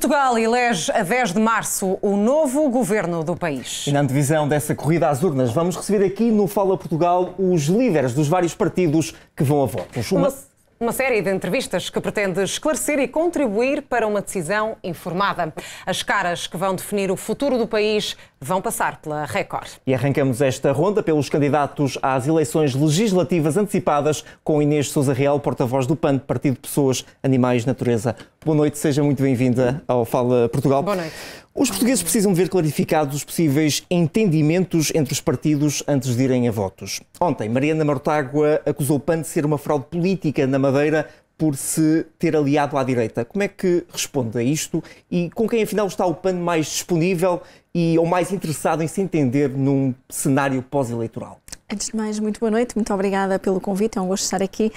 Portugal elege a 10 de março o novo governo do país. E na antevisão dessa corrida às urnas, vamos receber aqui no Fala Portugal os líderes dos vários partidos que vão a votos. Uma série de entrevistas que pretende esclarecer e contribuir para uma decisão informada. As caras que vão definir o futuro do país vão passar pela Record. E arrancamos esta ronda pelos candidatos às eleições legislativas antecipadas com Inês Sousa Real, porta-voz do PAN, Partido de Pessoas, Animais, Natureza. Boa noite, seja muito bem-vinda ao Fala Portugal. Boa noite. Os portugueses precisam de ver clarificados os possíveis entendimentos entre os partidos antes de irem a votos. Ontem, Mariana Mortágua acusou o PAN de ser uma fraude política na Madeira por se ter aliado à direita. Como é que responde a isto e com quem afinal está o PAN mais disponível ou mais interessado em se entender num cenário pós-eleitoral? Antes de mais, muito boa noite, muito obrigada pelo convite, é um gosto estar aqui.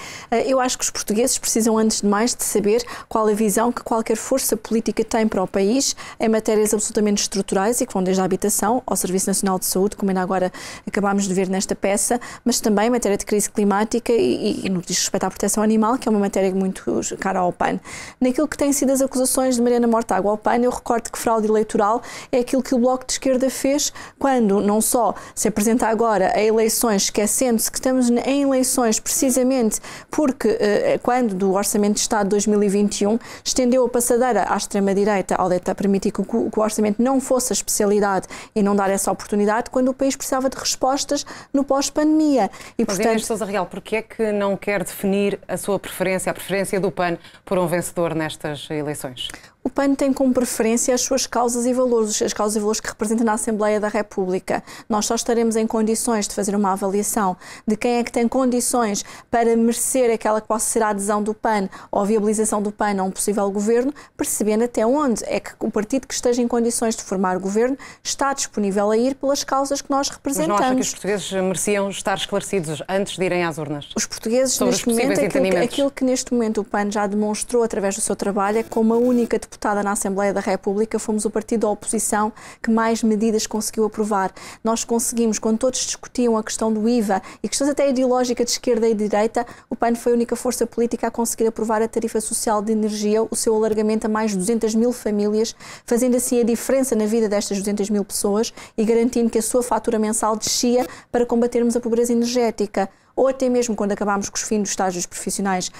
Eu acho que os portugueses precisam, antes de mais, de saber qual a visão que qualquer força política tem para o país em matérias absolutamente estruturais e que vão desde a habitação ao Serviço Nacional de Saúde, como ainda agora acabámos de ver nesta peça, mas também em matéria de crise climática e no que diz respeito à proteção animal, que é uma matéria muito cara ao PAN. Naquilo que têm sido as acusações de Mariana Mortágua ao PAN, eu recordo que fraude eleitoral é aquilo que o Bloco de Esquerda fez quando não só se apresenta agora a eleições, esquecendo-se que estamos em eleições precisamente porque quando do Orçamento de Estado de 2021 estendeu a passadeira à extrema-direita ao permitir que o Orçamento não fosse a especialidade e não dar essa oportunidade quando o país precisava de respostas no pós-pandemia. Mas Inês Sousa Real, porquê é que não quer definir a sua preferência, a preferência do PAN por um vencedor nestas eleições? O PAN tem como preferência as suas causas e valores, as causas e valores que representa na Assembleia da República. Nós só estaremos em condições de fazer uma avaliação de quem é que tem condições para merecer aquela que possa ser a adesão do PAN ou a viabilização do PAN a um possível governo, percebendo até onde é que o partido que esteja em condições de formar o governo está disponível a ir pelas causas que nós representamos. Mas não acha que os portugueses mereciam estar esclarecidos antes de irem às urnas? Os portugueses, neste momento, aquilo que neste momento o PAN já demonstrou através do seu trabalho é que, como a única deputada na Assembleia da República, fomos o partido da oposição que mais medidas conseguiu aprovar. Nós conseguimos, quando todos discutiam a questão do IVA e questões até ideológica de esquerda e de direita, o PAN foi a única força política a conseguir aprovar a tarifa social de energia, o seu alargamento a mais de 200 mil famílias, fazendo assim a diferença na vida destas 200 mil pessoas e garantindo que a sua fatura mensal descia para combatermos a pobreza energética. Ou até mesmo quando acabámos com os fins dos estágios profissionais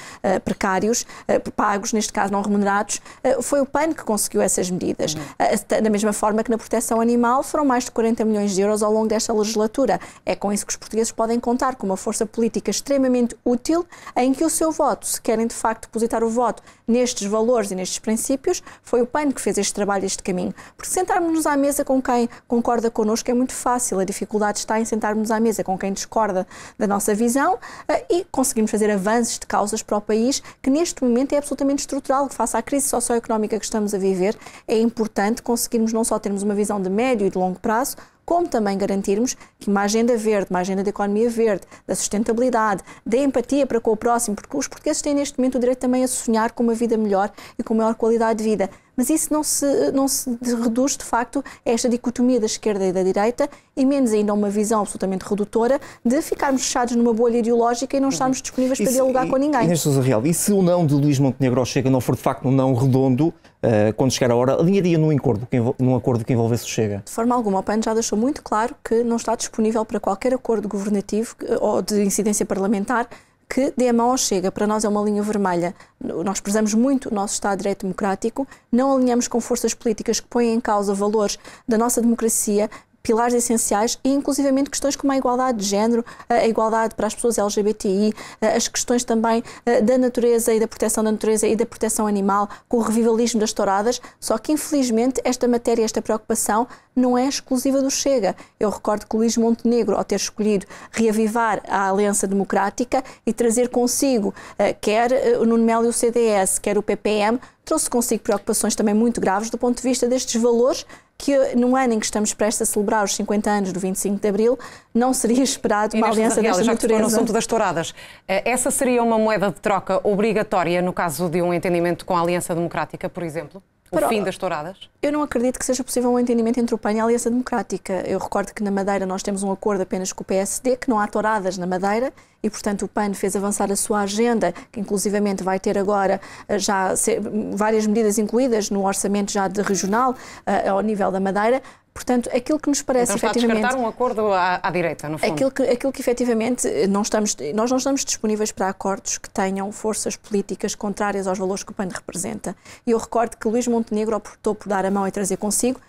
precários, pagos, neste caso não remunerados, foi o PAN que conseguiu essas medidas. Da mesma forma que na proteção animal foram mais de 40 milhões de euros ao longo desta legislatura. É com isso que os portugueses podem contar com uma força política extremamente útil em que o seu voto, se querem de facto depositar o voto nestes valores e nestes princípios, foi o PAN que fez este trabalho, este caminho. Porque sentarmos-nos à mesa com quem concorda connosco é muito fácil, a dificuldade está em sentarmos à mesa com quem discorda da nossa visão e conseguimos fazer avanços de causas para o país que neste momento é absolutamente estrutural, que face à crise socioeconómica que estamos a viver, é importante conseguirmos não só termos uma visão de médio e de longo prazo, como também garantirmos que uma agenda verde, uma agenda de economia verde, da sustentabilidade, da empatia para com o próximo, porque os portugueses têm neste momento o direito também a sonhar com uma vida melhor e com maior qualidade de vida. Mas isso não se reduz, de facto, a esta dicotomia da esquerda e da direita e menos ainda a uma visão absolutamente redutora de ficarmos fechados numa bolha ideológica e não estarmos disponíveis para dialogar com ninguém. Inês Sousa Real, e se o não de Luís Montenegro ao Chega não for de facto um não redondo, quando chegar a hora, alinharia num acordo que envolvesse o Chega? De forma alguma, o PAN já deixou muito claro que não está disponível para qualquer acordo governativo ou de incidência parlamentar que dê a mão ao Chega. Para nós é uma linha vermelha. Nós prezamos muito o nosso Estado de Direito Democrático, não alinhamos com forças políticas que põem em causa valores da nossa democracia, pilares essenciais e inclusivamente questões como a igualdade de género, a igualdade para as pessoas LGBTI, as questões também da natureza e da proteção da natureza e da proteção animal, com o revivalismo das touradas, só que infelizmente esta matéria, esta preocupação não é exclusiva do Chega. Eu recordo que Luís Montenegro, ao ter escolhido reavivar a Aliança Democrática e trazer consigo quer o Nuno Melo e o CDS, quer o PPM, trouxe consigo preocupações também muito graves do ponto de vista destes valores que no ano em que estamos prestes a celebrar os 50 anos do 25 de Abril, não seria esperado uma aliança desta natureza. No assunto das touradas, essa seria uma moeda de troca obrigatória no caso de um entendimento com a Aliança Democrática, por exemplo? O fim das touradas? Eu não acredito que seja possível um entendimento entre o PAN e a Aliança Democrática. Eu recordo que na Madeira nós temos um acordo apenas com o PSD, que não há touradas na Madeira e, portanto, o PAN fez avançar a sua agenda, que inclusivamente vai ter agora já várias medidas incluídas no orçamento já de regional, ao nível da Madeira. Portanto, aquilo que nos parece então, efetivamente... Então está a descartar um acordo à direita, no fundo? Aquilo que efetivamente nós não estamos disponíveis para acordos que tenham forças políticas contrárias aos valores que o PAN representa. E eu recordo que Luís Montenegro optou por dar a mão e trazer consigo,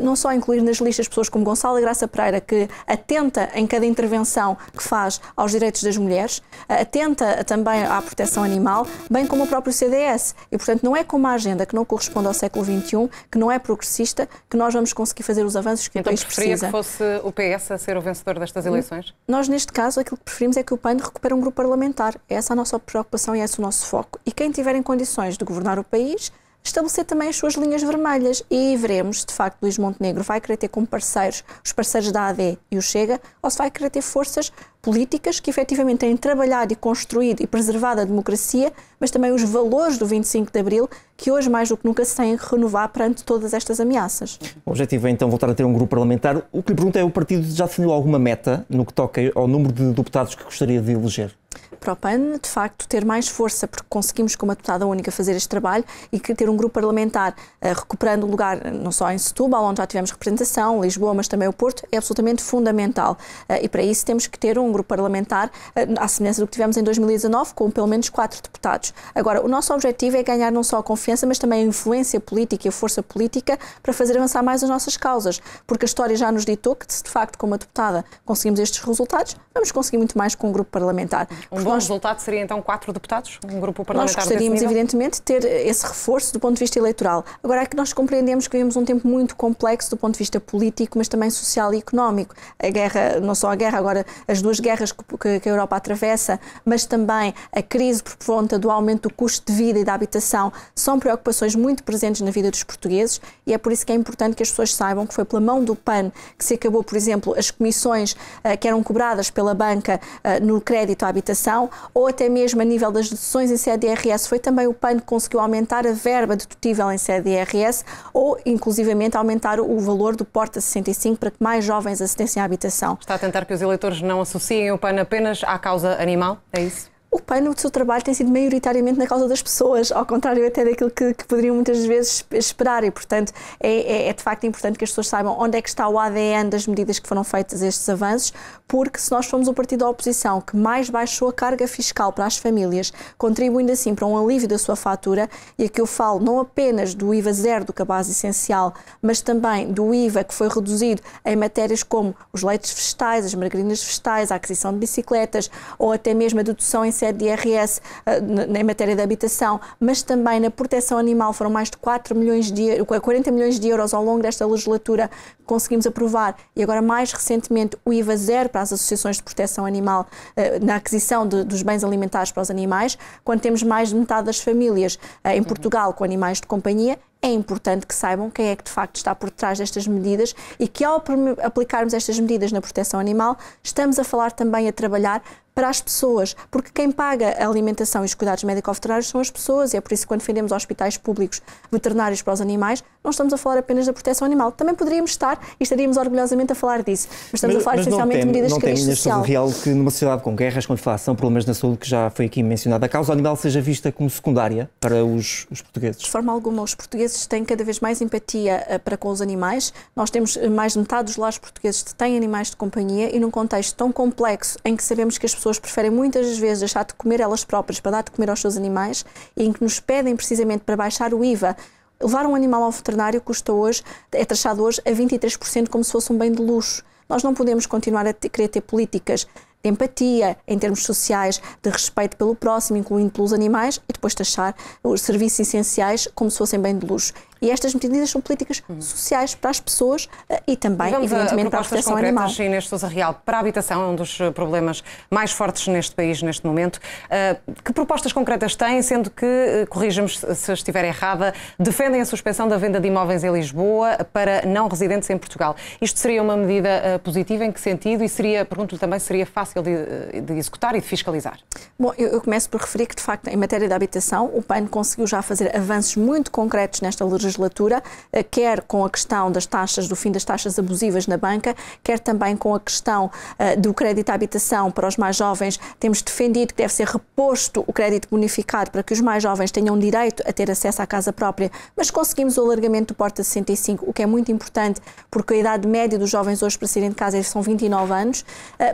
não só incluir nas listas pessoas como Gonçalo Graça Pereira, que atenta em cada intervenção que faz aos direitos das mulheres, atenta também à proteção animal, bem como o próprio CDS. E, portanto, não é com uma agenda que não corresponde ao século XXI, que não é progressista, que nós vamos conseguir fazer os avanços que o país precisa. Então preferia que fosse o PS a ser o vencedor destas eleições? Nós, neste caso, aquilo que preferimos é que o PAN recupere um grupo parlamentar. Essa é a nossa preocupação e esse é o nosso foco. E quem tiver em condições de governar o país, estabelecer também as suas linhas vermelhas, e aí veremos, de facto, Luís Montenegro vai querer ter como parceiros os parceiros da AD e o Chega, ou se vai querer ter forças políticas que efetivamente têm trabalhado e construído e preservado a democracia, mas também os valores do 25 de Abril, que hoje mais do que nunca se têm que renovar perante todas estas ameaças. O objetivo é então voltar a ter um grupo parlamentar. O que lhe pergunto é, o partido já definiu alguma meta no que toca ao número de deputados que gostaria de eleger? Para o PAN, de facto, ter mais força, porque conseguimos com uma deputada única fazer este trabalho, e que ter um grupo parlamentar recuperando o lugar não só em Setúbal, onde já tivemos representação, Lisboa, mas também o Porto, é absolutamente fundamental. E para isso temos que ter um grupo parlamentar à semelhança do que tivemos em 2019, com pelo menos 4 deputados. Agora, o nosso objetivo é ganhar não só a confiança, mas também a influência política e a força política para fazer avançar mais as nossas causas, porque a história já nos ditou que, se de facto, com uma deputada conseguimos estes resultados, vamos conseguir muito mais com um grupo parlamentar. Um bom resultado seria então 4 deputados? Um grupo parlamentar? Nós gostaríamos, evidentemente, ter esse reforço do ponto de vista eleitoral. Agora, é que nós compreendemos que vivemos um tempo muito complexo do ponto de vista político, mas também social e económico. A guerra, não só a guerra, agora as duas guerras que a Europa atravessa, mas também a crise por conta do aumento do custo de vida e da habitação, são preocupações muito presentes na vida dos portugueses, e é por isso que é importante que as pessoas saibam que foi pela mão do PAN que se acabou, por exemplo, as comissões que eram cobradas pela banca no crédito à habitação, ou até mesmo a nível das deduções em sede de IRS. Foi também o PAN que conseguiu aumentar a verba dedutível em sede de IRS, ou inclusivamente aumentar o valor do Porta 65 para que mais jovens acedessem à habitação. Está a tentar que os eleitores não associem o PAN apenas à causa animal? É isso? O PAN, o seu trabalho tem sido maioritariamente na causa das pessoas, ao contrário até daquilo que poderiam muitas vezes esperar, e, portanto, é de facto importante que as pessoas saibam onde é que está o ADN das medidas que foram feitas, estes avanços, porque se nós formos o partido da oposição que mais baixou a carga fiscal para as famílias, contribuindo assim para um alívio da sua fatura, e aqui eu falo não apenas do IVA zero do cabaz essencial, mas também do IVA que foi reduzido em matérias como os leites vegetais, as margarinas vegetais, a aquisição de bicicletas, ou até mesmo a dedução em sede de IRS em matéria de habitação, mas também na proteção animal. Foram mais de 40 milhões de euros ao longo desta legislatura que conseguimos aprovar, e agora mais recentemente o IVA zero para as associações de proteção animal na aquisição dos bens alimentares para os animais, quando temos mais de metade das famílias em Portugal com animais de companhia. É importante que saibam quem é que de facto está por trás destas medidas, e que ao aplicarmos estas medidas na proteção animal, estamos a falar também a trabalhar para as pessoas, porque quem paga a alimentação e os cuidados médico-veterinários são as pessoas, e é por isso que quando defendemos hospitais públicos veterinários para os animais, não estamos a falar apenas da proteção animal. Também poderíamos estar e estaríamos orgulhosamente a falar disso, mas estamos a falar essencialmente de medidas de cariz social. Não tem real que numa sociedade com guerras, com inflação, problemas na saúde, que já foi aqui mencionado, a causa animal seja vista como secundária para os portugueses? De forma alguma, os portugueses têm cada vez mais empatia para com os animais. Nós temos mais de metade dos lares portugueses que têm animais de companhia, e num contexto tão complexo em que sabemos que as pessoas preferem muitas vezes deixar de comer elas próprias para dar de comer aos seus animais, e em que nos pedem precisamente para baixar o IVA. Levar um animal ao veterinário é taxado hoje a 23%, como se fosse um bem de luxo. Nós não podemos continuar a querer ter políticas de empatia, em termos sociais, de respeito pelo próximo, incluindo pelos animais, e depois taxar os serviços essenciais como se fossem bem de luxo. E estas medidas são políticas sociais para as pessoas e também, evidentemente, para a proteção animal. Inês Sousa Real, para a habitação, é um dos problemas mais fortes neste país, neste momento. Que propostas concretas têm, sendo que, corrija-me se estiver errada, defendem a suspensão da venda de imóveis em Lisboa para não residentes em Portugal? Isto seria uma medida positiva? Em que sentido? E pergunto-lhe também, seria fácil de executar e de fiscalizar? Bom, eu começo por referir que, de facto, em matéria de habitação, o PAN conseguiu já fazer avanços muito concretos nesta legislatura, legislatura, quer com a questão das taxas, do fim das taxas abusivas na banca, quer também com a questão do crédito à habitação para os mais jovens. Temos defendido que deve ser reposto o crédito bonificado para que os mais jovens tenham direito a ter acesso à casa própria, mas conseguimos o alargamento do Porta 65, o que é muito importante, porque a idade média dos jovens hoje para saírem de casa são 29 anos,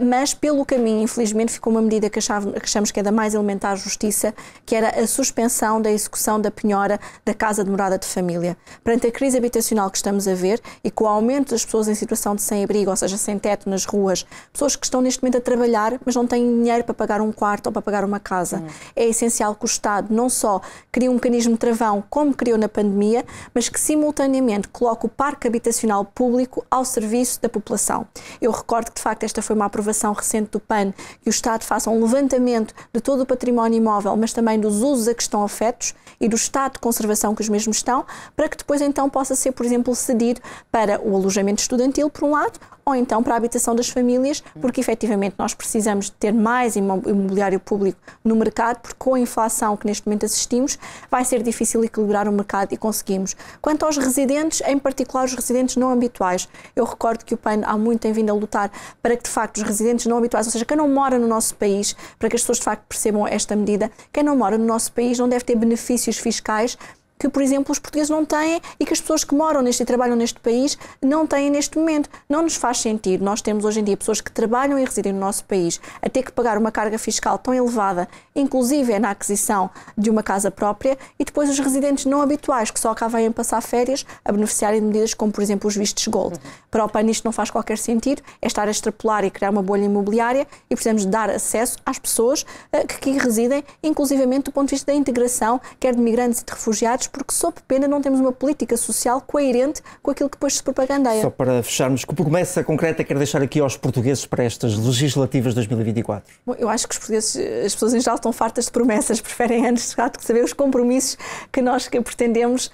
mas pelo caminho, infelizmente, ficou uma medida que achamos que é da mais elementar justiça, que era a suspensão da execução da penhora da casa de morada de família. Perante a crise habitacional que estamos a ver e com o aumento das pessoas em situação de sem-abrigo, ou seja, sem teto nas ruas, pessoas que estão neste momento a trabalhar, mas não têm dinheiro para pagar um quarto ou para pagar uma casa. É essencial que o Estado não só crie um mecanismo travão, como criou na pandemia, mas que simultaneamente coloque o parque habitacional público ao serviço da população. Eu recordo que, de facto, esta foi uma aprovação recente do PAN, que o Estado faça um levantamento de todo o património imóvel, mas também dos usos a que estão afetos e do estado de conservação que os mesmos estão, para que depois então possa ser, por exemplo, cedido para o alojamento estudantil, por um lado, ou então para a habitação das famílias, porque efetivamente nós precisamos de ter mais imobiliário público no mercado, porque com a inflação que neste momento assistimos, vai ser difícil equilibrar o mercado e conseguimos. Quanto aos residentes, em particular os residentes não habituais, eu recordo que o PAN há muito tem vindo a lutar para que de facto os residentes não habituais, ou seja, quem não mora no nosso país, para que as pessoas de facto percebam esta medida, quem não mora no nosso país não deve ter benefícios fiscais que, por exemplo, os portugueses não têm e que as pessoas que moram neste e trabalham neste país não têm neste momento. Não nos faz sentido. Nós temos hoje em dia pessoas que trabalham e residem no nosso país a ter que pagar uma carga fiscal tão elevada, inclusive na aquisição de uma casa própria, e depois os residentes não habituais, que só cá vêm passar férias, a beneficiarem de medidas como, por exemplo, os vistos Gold. Para o PAN isto não faz qualquer sentido, é estar a extrapolar e criar uma bolha imobiliária, e precisamos dar acesso às pessoas que aqui residem, inclusivamente do ponto de vista da integração, quer de migrantes e de refugiados, porque sob pena não temos uma política social coerente com aquilo que depois se propagandeia. Só para fecharmos, que promessa concreta quer deixar aqui aos portugueses para estas legislativas de 2024? Bom, eu acho que os portugueses, as pessoas em geral estão fartas de promessas, preferem antes de facto saber os compromissos que nós pretendemos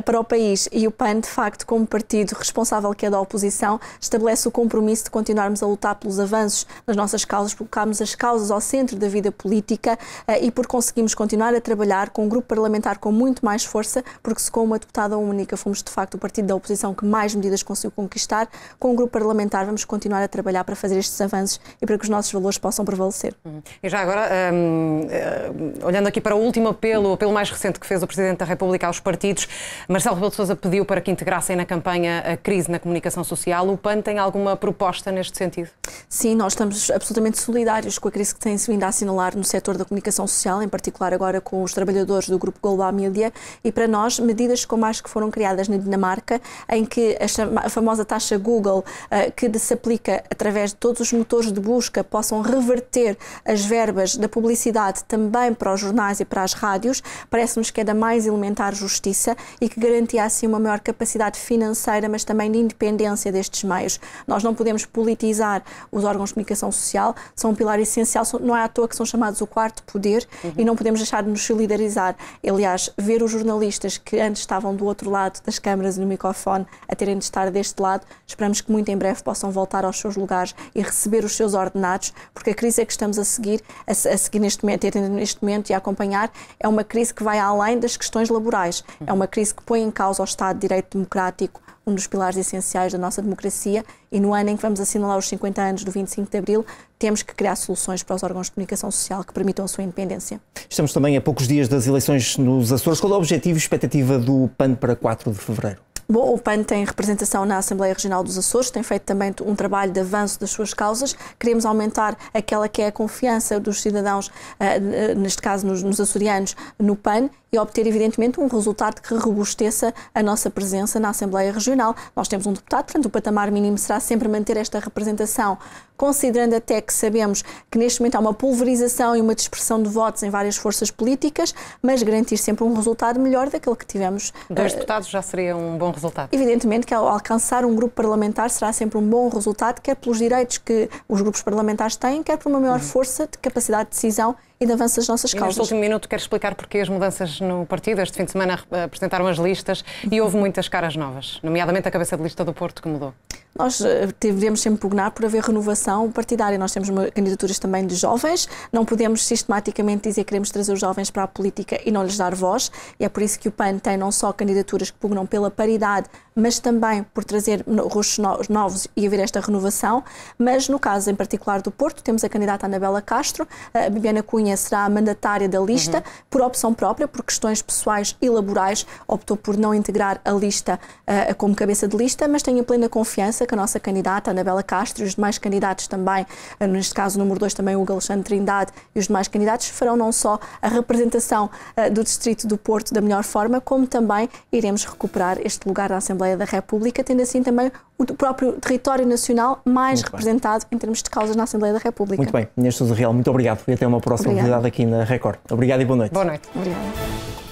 para o país, e o PAN, de facto, como partido responsável que é da oposição, estabelece o compromisso de continuarmos a lutar pelos avanços das nossas causas, colocarmos as causas ao centro da vida política e por conseguirmos continuar a trabalhar com um grupo parlamentar com muito mais força, porque se com uma deputada única fomos de facto o partido da oposição que mais medidas conseguiu conquistar, com um grupo parlamentar vamos continuar a trabalhar para fazer estes avanços e para que os nossos valores possam prevalecer. E já agora, olhando aqui para o último apelo mais recente que fez o Presidente da República aos partidos, Marcelo Rebelo de Sousa pediu para que integrassem na campanha a crise na comunicação social. O PAN tem alguma proposta neste sentido? Sim, nós estamos absolutamente solidários com a crise que tem-se vindo a assinalar no setor da comunicação social, em particular agora com os trabalhadores do Grupo Global Media, e para nós, medidas como as que foram criadas na Dinamarca, em que a famosa taxa Google, que se aplica através de todos os motores de busca, possam reverter as verbas da publicidade também para os jornais e para as rádios, parece-nos que é da mais elementar justiça e que garantia assim uma maior capacidade financeira, mas também de independência destes meios. Nós não podemos politizar os órgãos de comunicação social, são um pilar essencial, não é à toa que são chamados o quarto poder, e não podemos deixar de nos solidarizar. Aliás, ver os jornalistas que antes estavam do outro lado das câmaras e do microfone a terem de estar deste lado, esperamos que muito em breve possam voltar aos seus lugares e receber os seus ordenados, porque a crise que estamos a seguir neste momento e a acompanhar é uma crise que vai além das questões laborais. É uma crise que põe em causa o Estado de Direito Democrático, um dos pilares essenciais da nossa democracia, e no ano em que vamos assinalar os 50 anos do 25 de Abril, temos que criar soluções para os órgãos de comunicação social que permitam a sua independência. Estamos também a poucos dias das eleições nos Açores. Qual é o objetivo e expectativa do PAN para 4 de fevereiro? Bom, o PAN tem representação na Assembleia Regional dos Açores, tem feito também um trabalho de avanço das suas causas. Queremos aumentar aquela que é a confiança dos cidadãos, neste caso nos açorianos, no PAN, e obter, evidentemente, um resultado que robusteça a nossa presença na Assembleia Regional. Nós temos um deputado, portanto, o patamar mínimo será sempre manter esta representação, considerando até que sabemos que neste momento há uma pulverização e uma dispersão de votos em várias forças políticas, mas garantir sempre um resultado melhor daquele que tivemos. 2 deputados já seria um bom resultado. Evidentemente que ao alcançar um grupo parlamentar será sempre um bom resultado, quer pelos direitos que os grupos parlamentares têm, quer por uma maior força de capacidade de decisão e de avanço das nossas causas. Neste último minuto, quero explicar porque as mudanças no partido. Este fim de semana apresentaram as listas e houve muitas caras novas, nomeadamente a cabeça de lista do Porto, que mudou. nós devemos sempre pugnar por haver renovação partidária. Nós temos candidaturas também de jovens, não podemos sistematicamente dizer que queremos trazer os jovens para a política e não lhes dar voz, e é por isso que o PAN tem não só candidaturas que pugnam pela paridade, mas também por trazer rostos novos e haver esta renovação. Mas no caso em particular do Porto, temos a candidata Anabela Castro. A Bibiana Cunha será a mandatária da lista, por opção própria, por questões pessoais e laborais, optou por não integrar a lista como cabeça de lista, mas tenho a plena confiança que a nossa candidata Anabela Castro e os demais candidatos também, neste caso o número 2 também o Hugo Alexandre Trindade e os demais candidatos, farão não só a representação do Distrito do Porto da melhor forma, como também iremos recuperar este lugar na Assembleia da República, tendo assim também o próprio território nacional mais representado em termos de causas na Assembleia da República. Muito bem, Inês Sousa Real, muito obrigado e até uma próxima oportunidade aqui na Record. Obrigado e boa noite. Boa noite. Obrigada.